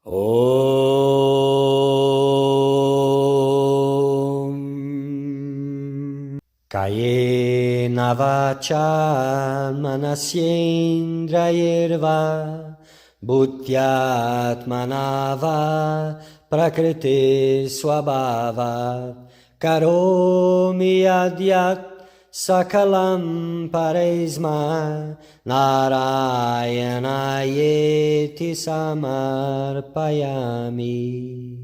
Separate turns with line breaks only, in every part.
Om Kayena vacha manasyendrayirva Bhutyatmanava prakriti swabhava Karomi adyat sakalam paresma Narayana samarpayami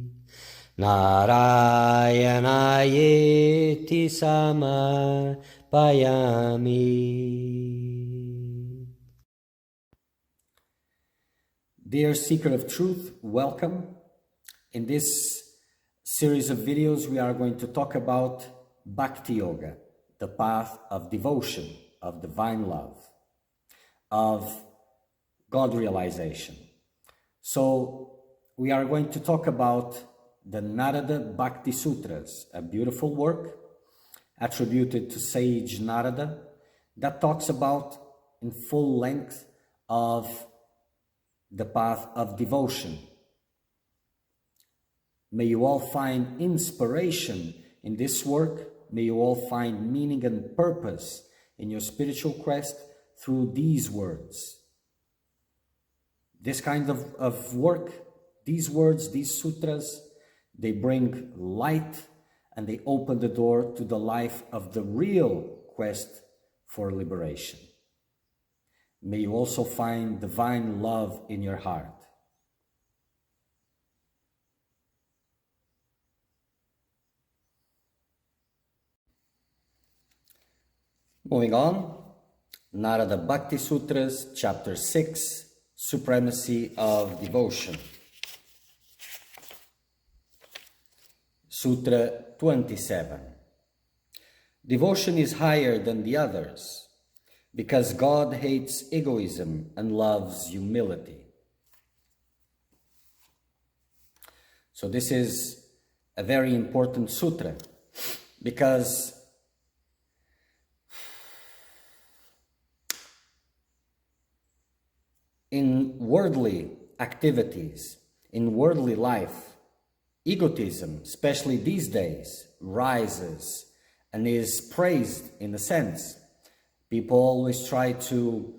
Narayana samarpayami.
Dear Seeker of Truth, welcome. In this series of videos, we are going to talk about Bhakti Yoga, the path of devotion, of divine love, of God realization. So we are going to talk about the Narada Bhakti Sutras, a beautiful work attributed to sage Narada that talks about in full length of the path of devotion. May you all find inspiration in this work. May you all find meaning and purpose in your spiritual quest through these words. This kind of work, these words, these sutras, they bring light and they open the door to the life of the real quest for liberation. May you also find divine love in your heart. Moving on, Narada Bhakti Sutras, Chapter 6, Supremacy of Devotion. Sutra 27. Devotion is higher than the others because God hates egoism and loves humility. So this is a very important sutra because in worldly activities, in worldly life, egotism, especially these days, rises and is praised in a sense. People always try to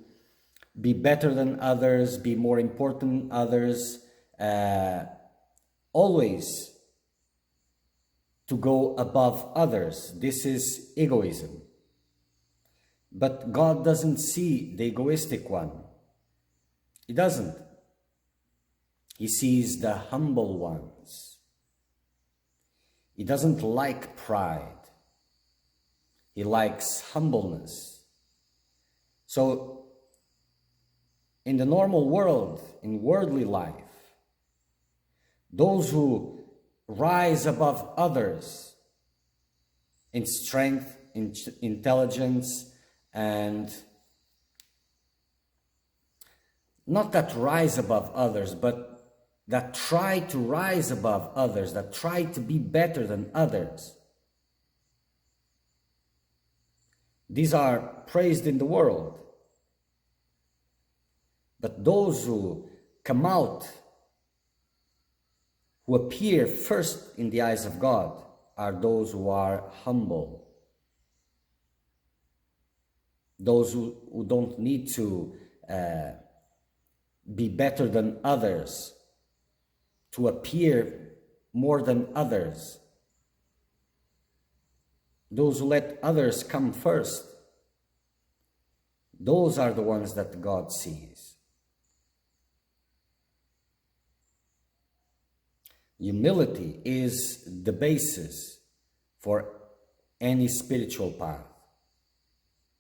be better than others, be more important than others, always to go above others. This is egoism. But God doesn't see the egoistic one. He doesn't. He sees the humble ones. He doesn't like pride. He likes humbleness. So, in the normal world, in worldly life, those who rise above others in strength, in intelligence, and not that rise above others, but that try to rise above others, that try to be better than others. These are praised in the world. But those who come out, who appear first in the eyes of God, are those who are humble. Those who don't need to be better than others, to appear more than others. Those who let others come first, those are the ones that God sees. Humility is the basis for any spiritual path.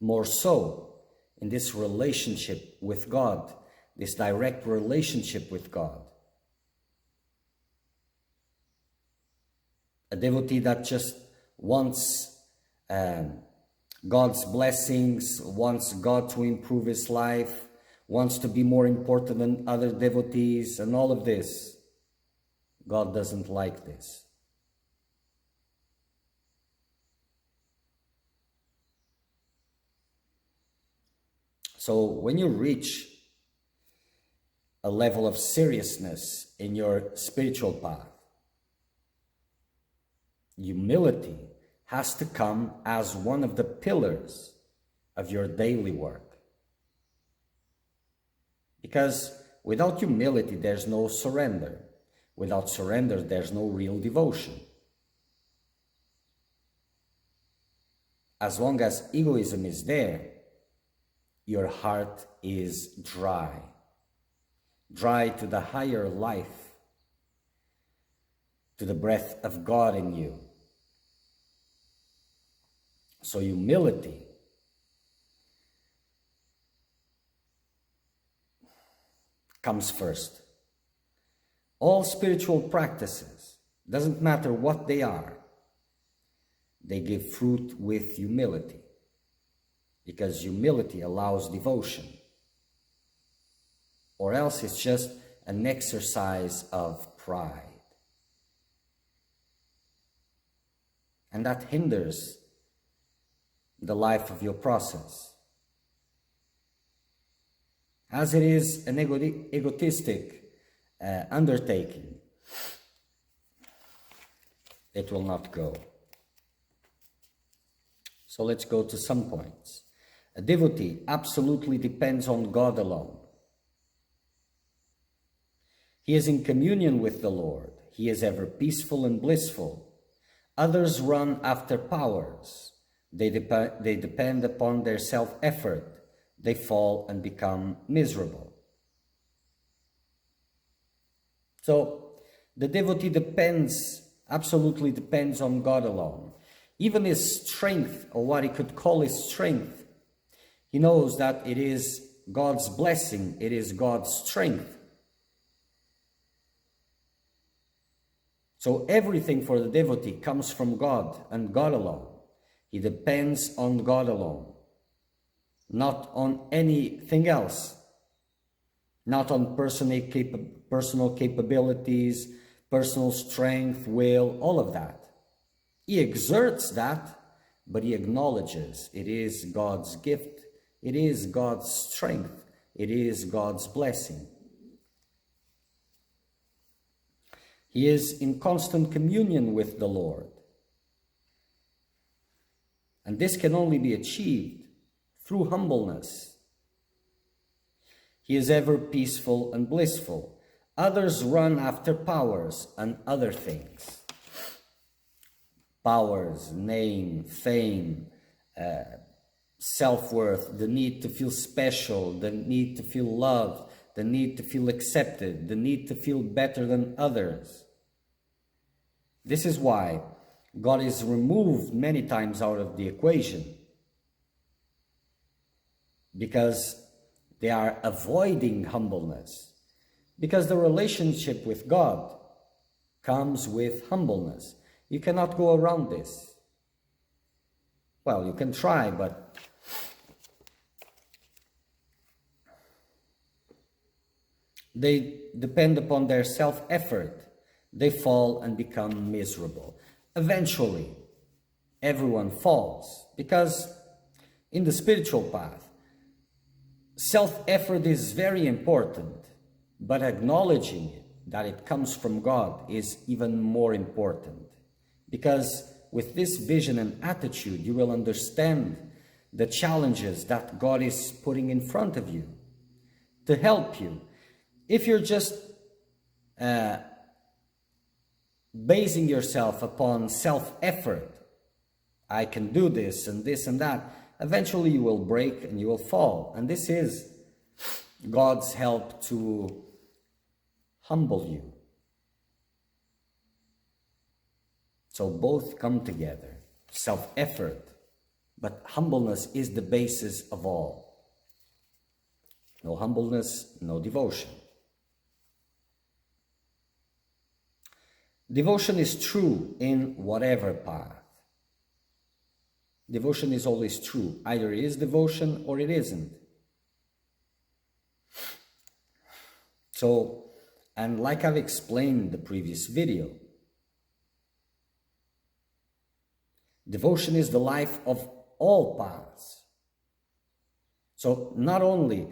More so in this relationship with God, this direct relationship with God. A devotee that just wants God's blessings, wants God to improve his life, wants to be more important than other devotees, and all of this. God doesn't like this. So when you reach a level of seriousness in your spiritual path. Humility has to come as one of the pillars of your daily work. Because without humility, there's no surrender. Without surrender, there's no real devotion. As long as egoism is there, your heart is dry. Dry to the higher life, to the breath of God in you. So humility comes first. All spiritual practices, doesn't matter what they are, they give fruit with humility, because humility allows devotion. Or else it's just an exercise of pride. And that hinders the life of your process. As it is an egotistic undertaking, it will not go. So let's go to some points. A devotee absolutely depends on God alone. He is in communion with the Lord. He is ever peaceful and blissful. Others run after powers. They depend upon their self-effort. They fall and become miserable. So the devotee absolutely depends on God alone. Even his strength, or what he could call his strength, he knows that it is God's blessing, it is God's strength. So everything for the devotee comes from God and God alone. He depends on God alone, not on anything else, not on personal capabilities, personal strength, will, all of that. He exerts that, but he acknowledges it is God's gift, it is God's strength, it is God's blessing. He is in constant communion with the Lord. And this can only be achieved through humbleness. He is ever peaceful and blissful. Others run after powers and other things. Powers, name, fame, self-worth, the need to feel special, the need to feel loved, the need to feel accepted, the need to feel better than others. This is why God is removed many times out of the equation, because they are avoiding humbleness, because the relationship with God comes with humbleness. You cannot go around this. Well, you can try, but they depend upon their self-effort. They fall and become miserable. Eventually, everyone falls, because in the spiritual path, self-effort is very important, but acknowledging that it comes from God is even more important. Because with this vision and attitude, you will understand the challenges that God is putting in front of you to help you. If you're just basing yourself upon self-effort, I can do this and that, eventually you will break and you will fall. And this is God's help to humble you. So both come together, self-effort, but humbleness is the basis of all. No humbleness, no devotion. Devotion is true in whatever path. Devotion is always true. Either it is devotion or it isn't. So, and like I've explained in the previous video, devotion is the life of all paths. So not only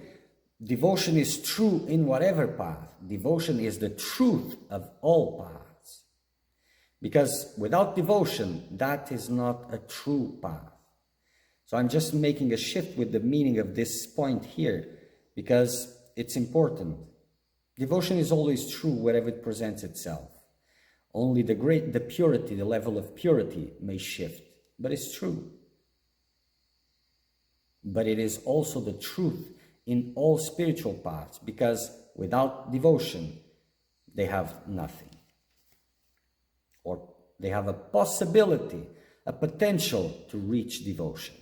devotion is true in whatever path. Devotion is the truth of all paths. Because without devotion, that is not a true path. So I'm just making a shift with the meaning of this point here, because it's important. Devotion is always true wherever it presents itself. Only the purity, the level of purity may shift, but it's true. But it is also the truth in all spiritual paths, because without devotion, they have nothing. Or they have a possibility, a potential to reach devotion.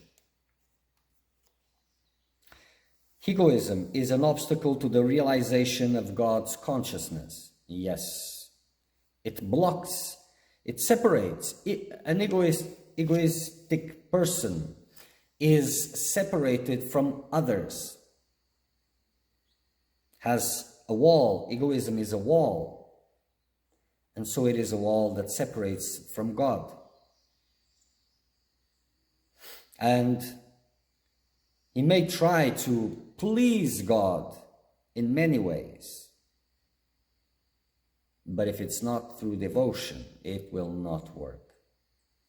Egoism is an obstacle to the realization of God's consciousness. Yes. It blocks, it separates. An egoistic person is separated from others. Has a wall. Egoism is a wall. And so it is a wall that separates from God. And he may try to please God in many ways. But if it's not through devotion, it will not work.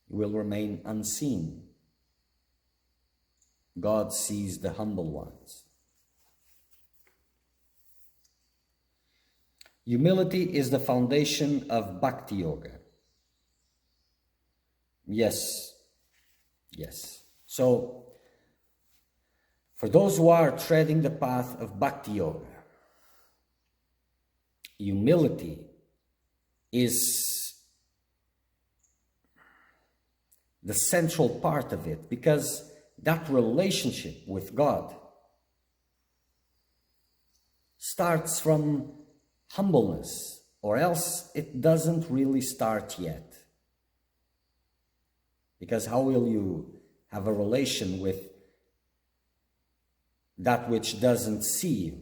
It will remain unseen. God sees the humble ones. Humility is the foundation of Bhakti Yoga. Yes. So, for those who are treading the path of Bhakti Yoga, humility is the central part of it, because that relationship with God starts from humbleness, or else it doesn't really start yet. Because how will you have a relation with that which doesn't see you?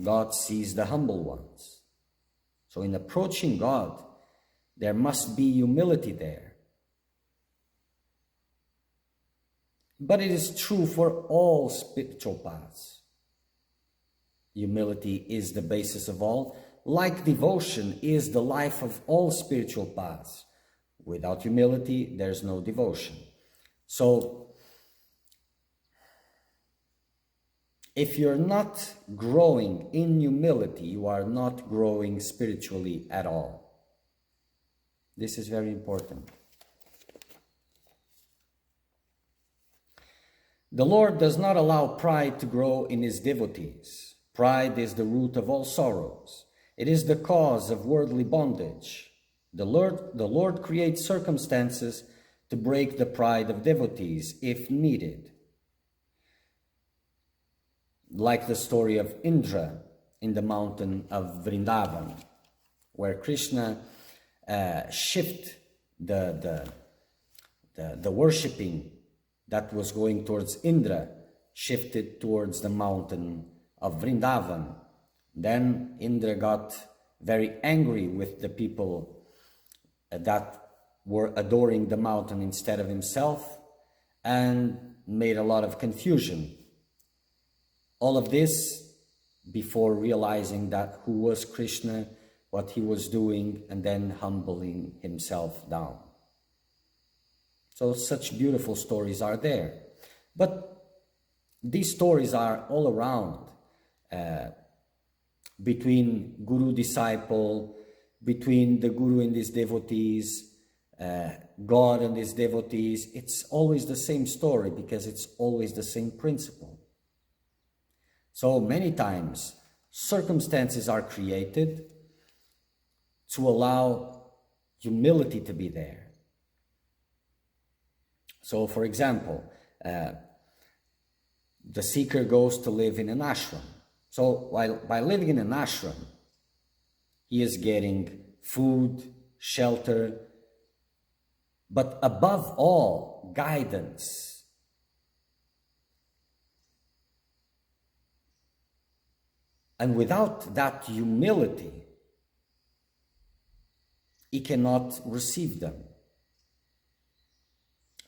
God sees the humble ones. So in approaching God, there must be humility there. But it is true for all spiritual paths. Humility is the basis of all, like devotion is the life of all spiritual paths. Without humility, there's no devotion. So, if you're not growing in humility, you are not growing spiritually at all. This is very important. The Lord does not allow pride to grow in his devotees. Pride is the root of all sorrows. It is the cause of worldly bondage. The Lord creates circumstances to break the pride of devotees if needed. Like the story of Indra in the mountain of Vrindavan, where Krishna shifted the worshipping that was going towards Indra, shifted towards the mountain of Vrindavan. Then Indra got very angry with the people that were adoring the mountain instead of himself, and made a lot of confusion. All of this before realizing that who was Krishna, what he was doing, and then humbling himself down. So such beautiful stories are there. But these stories are all around, between guru-disciple, between the guru and his devotees, God and his devotees. It's always the same story, because it's always the same principle. So many times, circumstances are created to allow humility to be there. So, for example, the seeker goes to live in an ashram. So, by living in an ashram, he is getting food, shelter, but above all, guidance. And without that humility, he cannot receive them.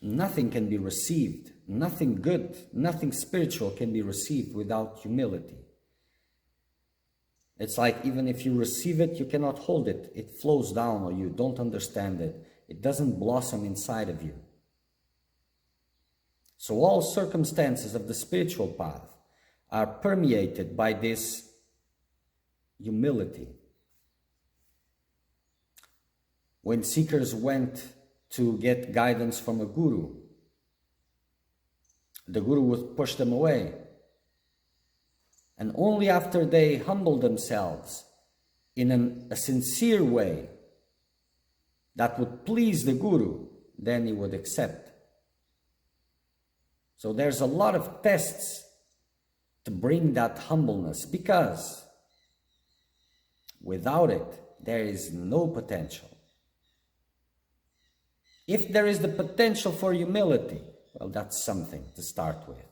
nothing can be received, nothing good, nothing spiritual can be received without humility. It's like even if you receive it, you cannot hold it. It flows down or you don't understand it. It doesn't blossom inside of you. So all circumstances of the spiritual path are permeated by this humility. When seekers went to get guidance from a guru, the guru would push them away. And only after they humbled themselves in a sincere way that would please the guru, then he would accept. So there's a lot of tests to bring that humbleness, because without it, there is no potential. If there is the potential for humility, well, that's something to start with.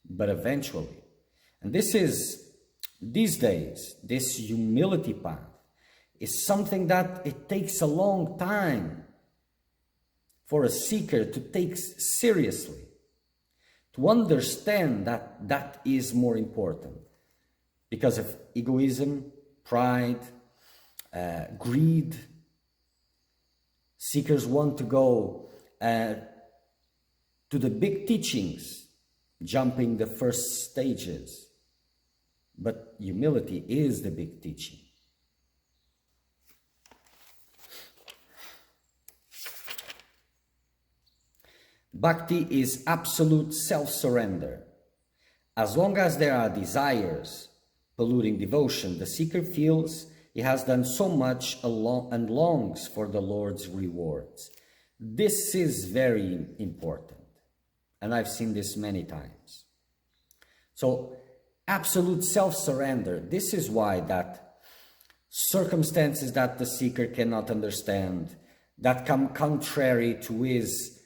But eventually, and these days, this humility path is something that it takes a long time for a seeker to take seriously, to understand that that is more important because of egoism, pride, greed. Seekers want to go to the big teachings, jumping the first stages. But humility is the big teaching. Bhakti is absolute self-surrender. As long as there are desires polluting devotion, the seeker feels he has done so much and longs for the Lord's rewards. This is very important, and I've seen this many times. So, absolute self-surrender, this is why that circumstances that the seeker cannot understand, that come contrary to his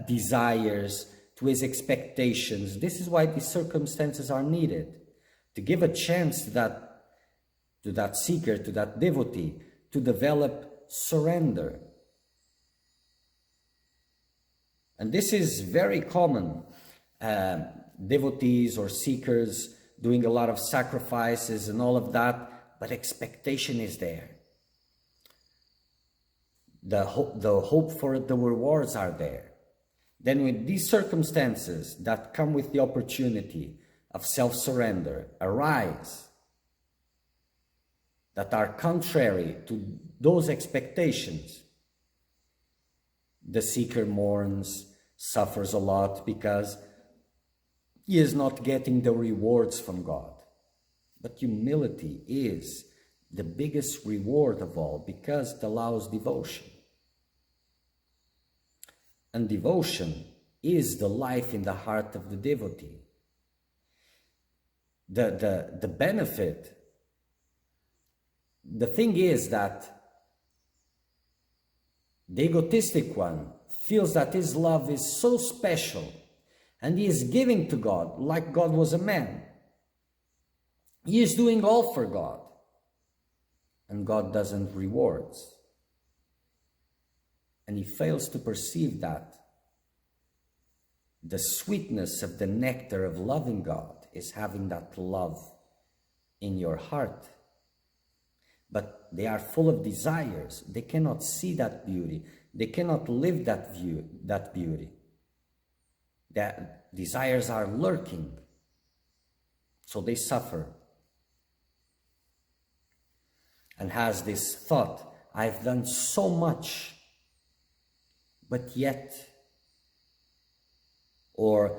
desires, to his expectations, this is why these circumstances are needed, to give a chance to that seeker, to that devotee, to develop surrender. And this is very common. Devotees or seekers doing a lot of sacrifices and all of that, but expectation is there. The hope for the rewards are there. Then with these circumstances that come with the opportunity of self-surrender arise, that are contrary to those expectations, the seeker mourns, suffers a lot because he is not getting the rewards from God. But humility is the biggest reward of all, because it allows devotion. And devotion is the life in the heart of the devotee. The benefit, the thing is that the egotistic one feels that his love is so special and he is giving to God like God was a man. He is doing all for God, and God doesn't rewards. And he fails to perceive that the sweetness of the nectar of loving God is having that love in your heart. But they are full of desires. They cannot see that beauty. They cannot live that beauty. Their desires are lurking, so they suffer. And has this thought, I've done so much, but yet, or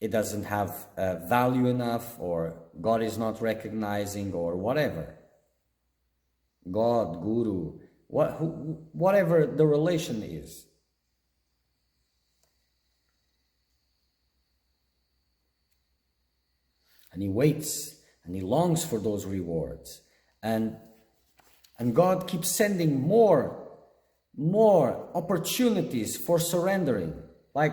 it doesn't have value enough, or God is not recognizing, or whatever. God, Guru, whatever the relation is. And he waits and he longs for those rewards. And God keeps sending more opportunities for surrendering. Like,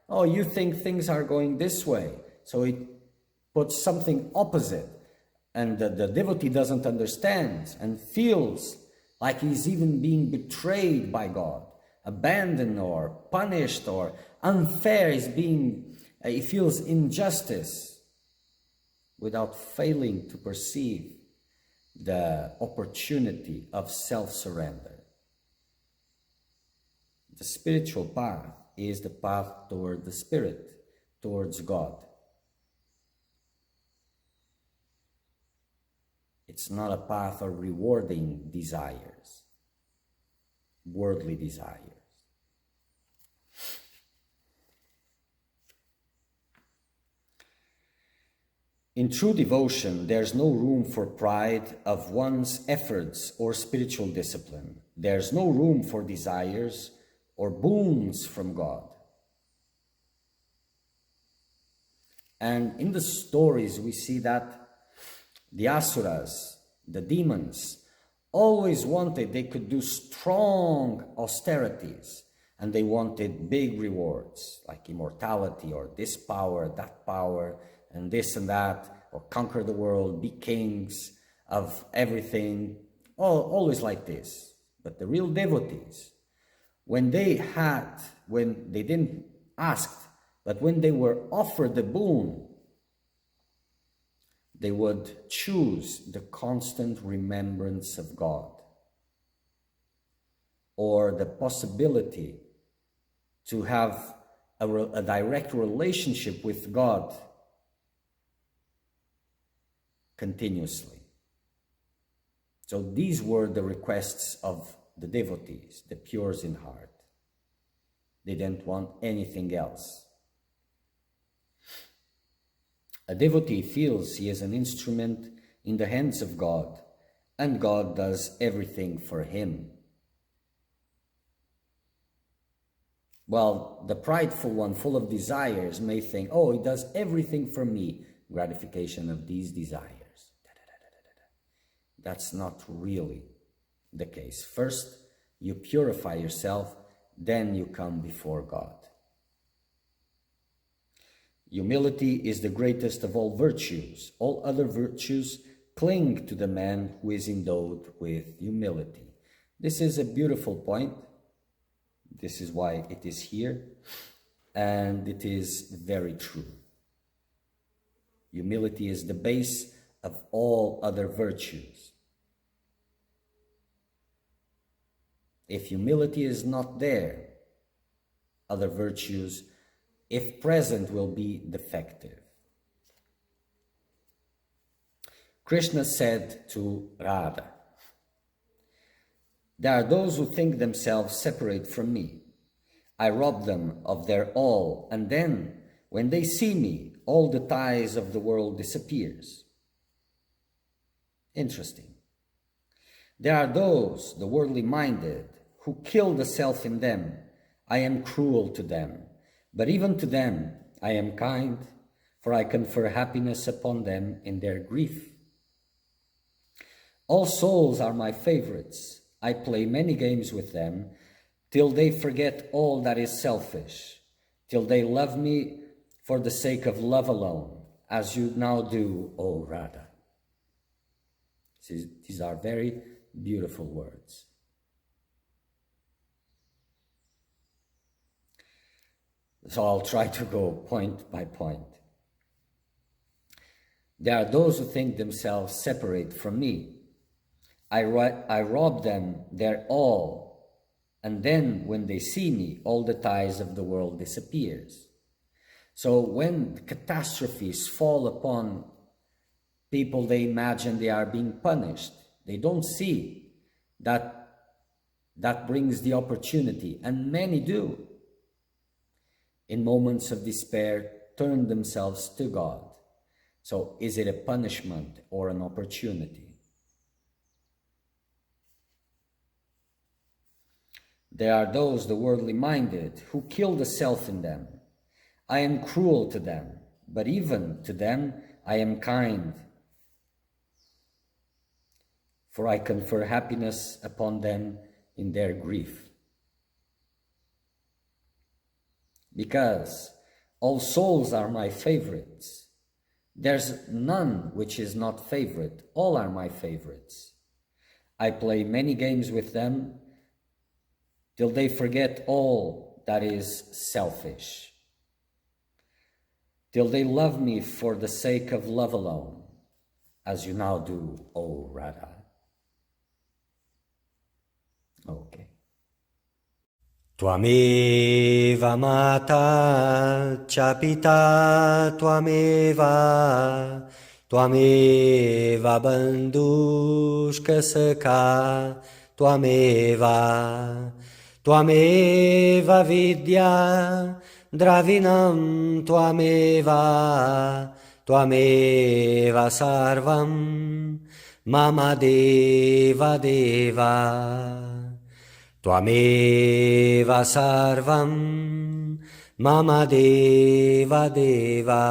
oh, you think things are going this way, so it puts something opposite. And the devotee doesn't understand and feels like he's even being betrayed by God. abandoned or punished or unfair, he feels injustice without failing to perceive the opportunity of self-surrender. The spiritual path is the path toward the Spirit, towards God. It's not a path of rewarding desires, worldly desires. In true devotion, there's no room for pride of one's efforts or spiritual discipline. There's no room for desires or boons from God. And in the stories, we see that the asuras, the demons, always wanted they could do strong austerities, and they wanted big rewards like immortality or this power, that power, and this and that, or conquer the world, be kings of everything, always like this. But the real devotees, when they didn't ask, but when they were offered the boon, they would choose the constant remembrance of God, or the possibility to have a direct relationship with God continuously. So these were the requests of the devotees, the pures in heart. They didn't want anything else. A devotee feels he is an instrument in the hands of God, and God does everything for him. While the prideful one, full of desires, may think, oh, he does everything for me, gratification of these desires. That's not really the case. First, you purify yourself, then you come before God. Humility is the greatest of all virtues. All other virtues cling to the man who is endowed with humility. This is a beautiful point. This is why it is here, and it is very true. Humility is the base of all other virtues. If humility is not there, other virtues, if present, will be defective. Krishna said to Radha, "There are those who think themselves separate from me. I rob them of their all, and then, when they see me, all the ties of the world disappears." Interesting. There are those, the worldly minded, who kill the self in them. I am cruel to them, but even to them I am kind, for I confer happiness upon them in their grief. All souls are my favorites. I play many games with them, till they forget all that is selfish, till they love me for the sake of love alone, as you now do, O Radha. These are very beautiful words. So I'll try to go point by point. There are those who think themselves separate from me. I rob them their all, and then when they see me, all the ties of the world disappears. So when catastrophes fall upon people, they imagine they are being punished. They don't see that brings the opportunity, and many do. In moments of despair, turn themselves to God. So is it a punishment or an opportunity? There are those, the worldly minded, who kill the self in them. I am cruel to them, but even to them I am kind, for I confer happiness upon them in their grief. Because all souls are my favorites. There's none which is not favorite. All are my favorites. I play many games with them, till they forget all that is selfish, till they love me for the sake of love alone, as you now do, O Radha. Okay.
Tvameva mata cha pita tvameva tvameva bandhushka sakha tvameva tvameva vidya dravinam tvameva tvameva sarvam mama deva deva. Tvameva sarvam mama deva deva.